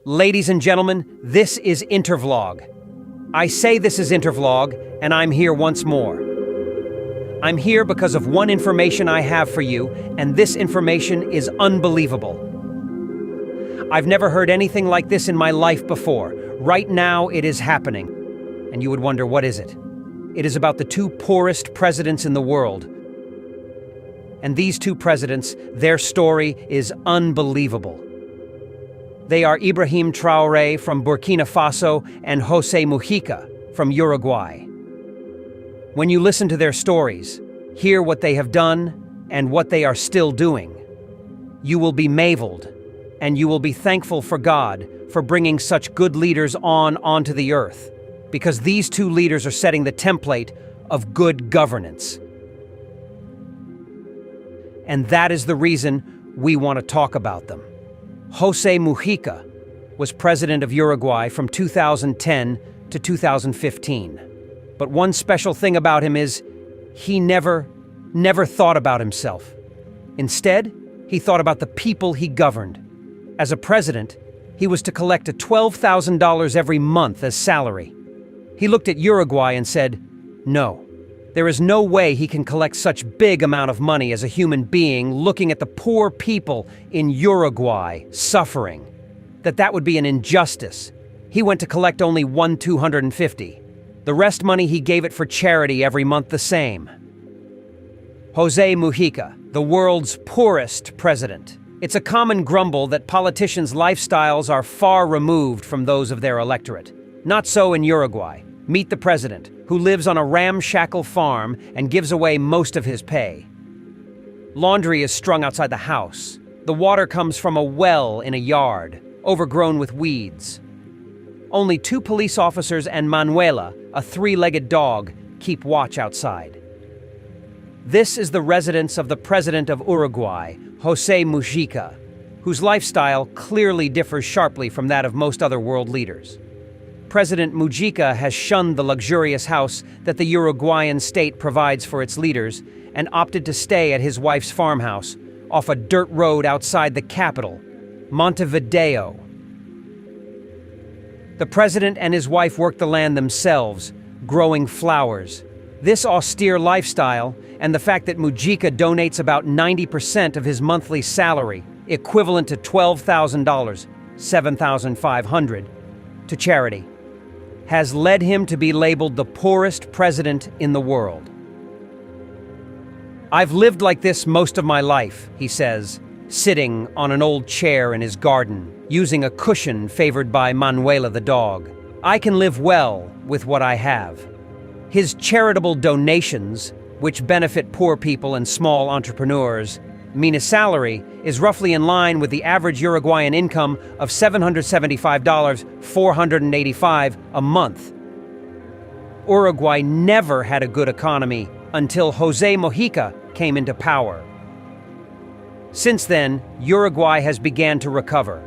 Ladies and gentlemen, this is Intervlog. I say this is Intervlog, and I'm here once more. I'm here because of one information I have for you, and this information is unbelievable. I've never heard anything like this in my life before. Right now, it is happening. And you would wonder, what is it? It is about the two poorest presidents in the world. And these two presidents, their story is unbelievable. They are Ibrahim Traoré from Burkina Faso and José Mujica from Uruguay. When you listen to their stories, hear what they have done and what they are still doing, you will be marveled, and you will be thankful for God for bringing such good leaders onto the earth, because these two leaders are setting the template of good governance. And that is the reason we want to talk about them. José Mujica was president of Uruguay from 2010 to 2015. But one special thing about him is he never thought about himself. Instead, he thought about the people he governed. As a president, he was to collect a $12,000 every month as salary. He looked at Uruguay and said, no, there is no way he can collect such big amount of money as a human being looking at the poor people in Uruguay suffering. That would be an injustice. He went to collect only $250. The rest money he gave it for charity every month the same. José Mujica, the world's poorest president. It's a common grumble that politicians' lifestyles are far removed from those of their electorate. Not so in Uruguay. Meet the president, who lives on a ramshackle farm and gives away most of his pay. Laundry is strung outside the house. The water comes from a well in a yard, overgrown with weeds. Only 2 police officers and Manuela, a 3-legged dog, keep watch outside. This is the residence of the president of Uruguay, José Mujica, whose lifestyle clearly differs sharply from that of most other world leaders. President Mujica has shunned the luxurious house that the Uruguayan state provides for its leaders and opted to stay at his wife's farmhouse off a dirt road outside the capital, Montevideo. The president and his wife work the land themselves, growing flowers. This austere lifestyle and the fact that Mujica donates about 90% of his monthly salary, equivalent to $12,000, $7,500, to charity, has led him to be labeled the poorest president in the world. I've lived like this most of my life, he says, sitting on an old chair in his garden, using a cushion favored by Manuela the dog. I can live well with what I have. His charitable donations, which benefit poor people and small entrepreneurs, mean his salary is roughly in line with the average Uruguayan income of $775, $485 a month. Uruguay never had a good economy until José Mujica came into power. Since then, Uruguay has began to recover.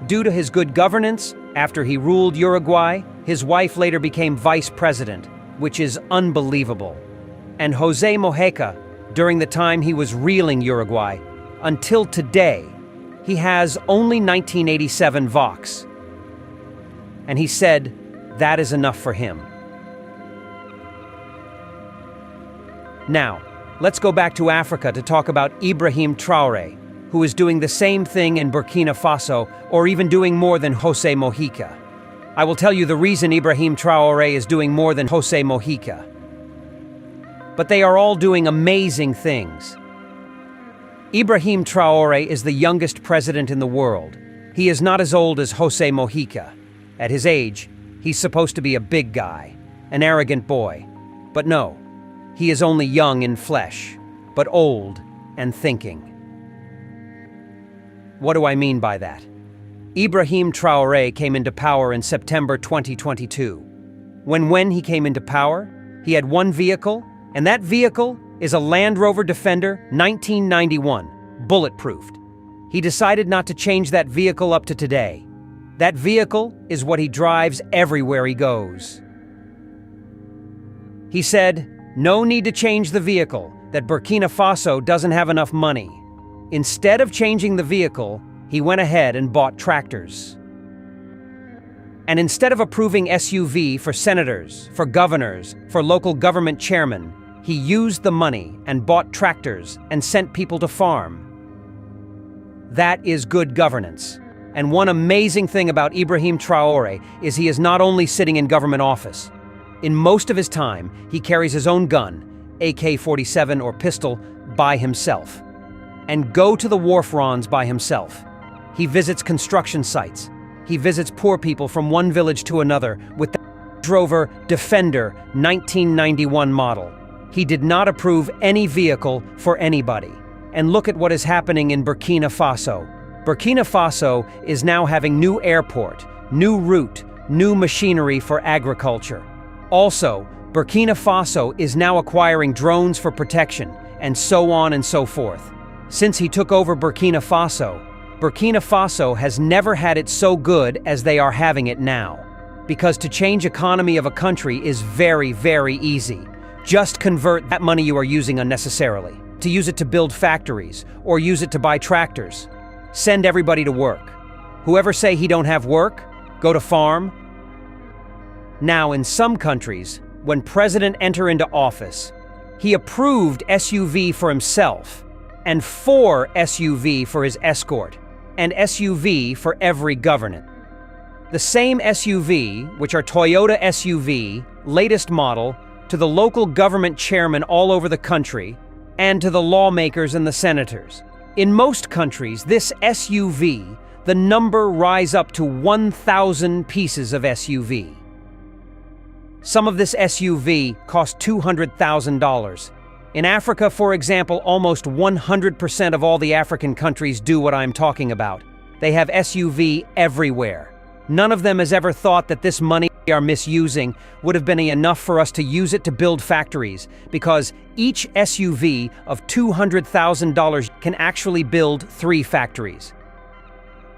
Due to his good governance, after he ruled Uruguay, his wife later became vice president, which is unbelievable. And José Mujica, during the time he was reeling Uruguay, until today, he has only 1987 vox. And he said that is enough for him. Now, let's go back to Africa to talk about Ibrahim Traoré, who is doing the same thing in Burkina Faso, or even doing more than José Mujica. I will tell you the reason Ibrahim Traoré is doing more than José Mujica. But they are all doing amazing things. Ibrahim Traoré is the youngest president in the world. He is not as old as José Mujica. At his age, he's supposed to be a big guy, an arrogant boy. But no, he is only young in flesh, but old and thinking. What do I mean by that? Ibrahim Traoré came into power in September 2022. When he came into power, he had one vehicle, and that vehicle is a Land Rover Defender 1991, bulletproofed. He decided not to change that vehicle up to today. That vehicle is what he drives everywhere he goes. He said, no need to change the vehicle, that Burkina Faso doesn't have enough money. Instead of changing the vehicle, he went ahead and bought tractors. And instead of approving SUV for senators, for governors, for local government chairmen, he used the money and bought tractors and sent people to farm. That is good governance. And one amazing thing about Ibrahim Traoré is he is not only sitting in government office. In most of his time, he carries his own gun, AK-47 or pistol, by himself, and go to the war fronts by himself. He visits construction sites. He visits poor people from one village to another with the Rover Defender 1991 model. He did not approve any vehicle for anybody. And look at what is happening in Burkina Faso. Burkina Faso is now having new airport, new route, new machinery for agriculture. Also, Burkina Faso is now acquiring drones for protection, and so on and so forth. Since he took over Burkina Faso has never had it so good as they are having it now. Because to change economy of a country is very, very easy. Just convert that money you are using unnecessarily, to use it to build factories, or use it to buy tractors. Send everybody to work. Whoever say he don't have work, go to farm. Now, in some countries, when president enter into office, he approved SUV for himself, and 4 SUV for his escort, and SUV for every governor. The same SUV, which are Toyota SUV, latest model, to the local government chairman all over the country, and to the lawmakers and the senators. In most countries, this SUV, the number rise up to 1,000 pieces of SUV. Some of this SUV cost $200,000. In Africa, for example, almost 100% of all the African countries do what I'm talking about. They have SUV everywhere. None of them has ever thought that this money we are misusing would have been enough for us to use it to build factories, because each SUV of $200,000 can actually build 3 factories.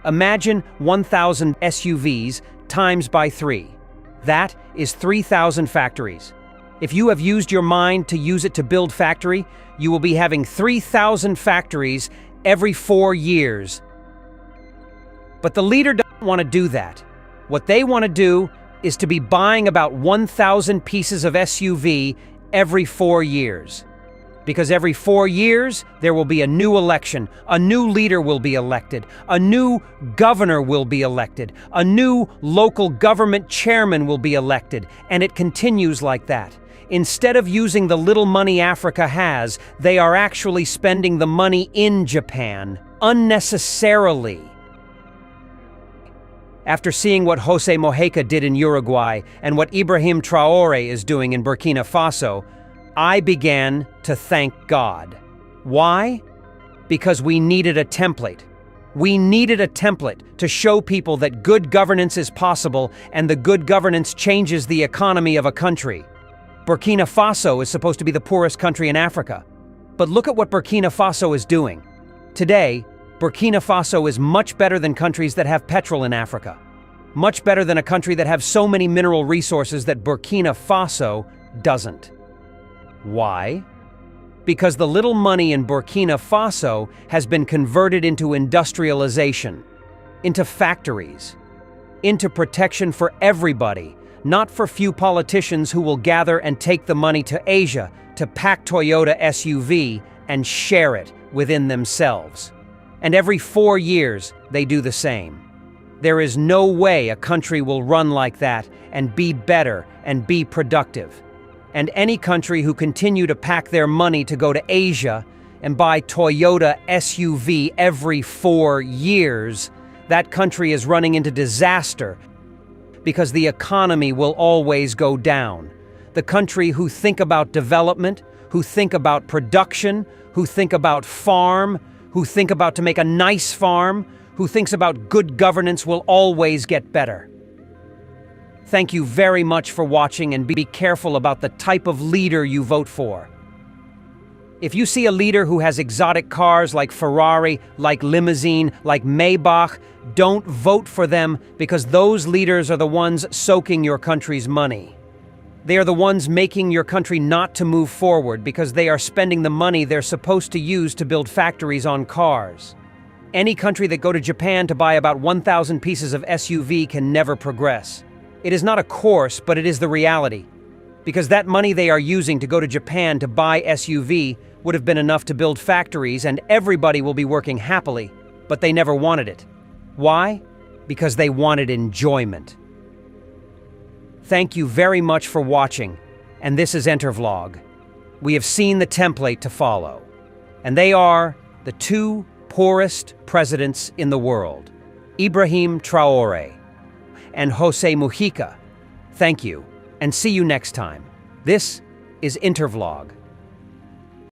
Imagine 1,000 SUVs times by 3. That is 3,000 factories. If you have used your mind to use it to build factory, you will be having 3,000 factories every 4 years. But the leader doesn't want to do that. What they want to do is to be buying about 1,000 pieces of SUV every 4 years. Because every 4 years, there will be a new election, a new leader will be elected, a new governor will be elected, a new local government chairman will be elected, and it continues like that. Instead of using the little money Africa has, they are actually spending the money in Japan, unnecessarily. After seeing what José Mujica did in Uruguay and what Ibrahim Traoré is doing in Burkina Faso, I began to thank God. Why? Because we needed a template. We needed a template to show people that good governance is possible and the good governance changes the economy of a country. Burkina Faso is supposed to be the poorest country in Africa. But look at what Burkina Faso is doing. Today, Burkina Faso is much better than countries that have petrol in Africa. Much better than a country that have so many mineral resources that Burkina Faso doesn't. Why? Because the little money in Burkina Faso has been converted into industrialization, into factories, into protection for everybody, not for few politicians who will gather and take the money to Asia to pack Toyota SUV and share it within themselves. And every 4 years, they do the same. There is no way a country will run like that and be better and be productive. And any country who continue to pack their money to go to Asia and buy Toyota SUV every 4 years, that country is running into disaster because the economy will always go down. The country who think about development, who think about production, who think about farm, who think about to make a nice farm, who thinks about good governance will always get better. Thank you very much for watching, and be careful about the type of leader you vote for. If you see a leader who has exotic cars like Ferrari, like limousine, like Maybach, don't vote for them, because those leaders are the ones soaking your country's money. They are the ones making your country not to move forward because they are spending the money they're supposed to use to build factories on cars. Any country that go to Japan to buy about 1,000 pieces of SUV can never progress. It is not a course, but it is the reality. Because that money they are using to go to Japan to buy SUV would have been enough to build factories and everybody will be working happily, but they never wanted it. Why? Because they wanted enjoyment. Thank you very much for watching, and this is Entervlog. We have seen the template to follow, and they are the two poorest presidents in the world, Ibrahim Traore and Jose Mujica. Thank you, and see you next time. This is Intervlog.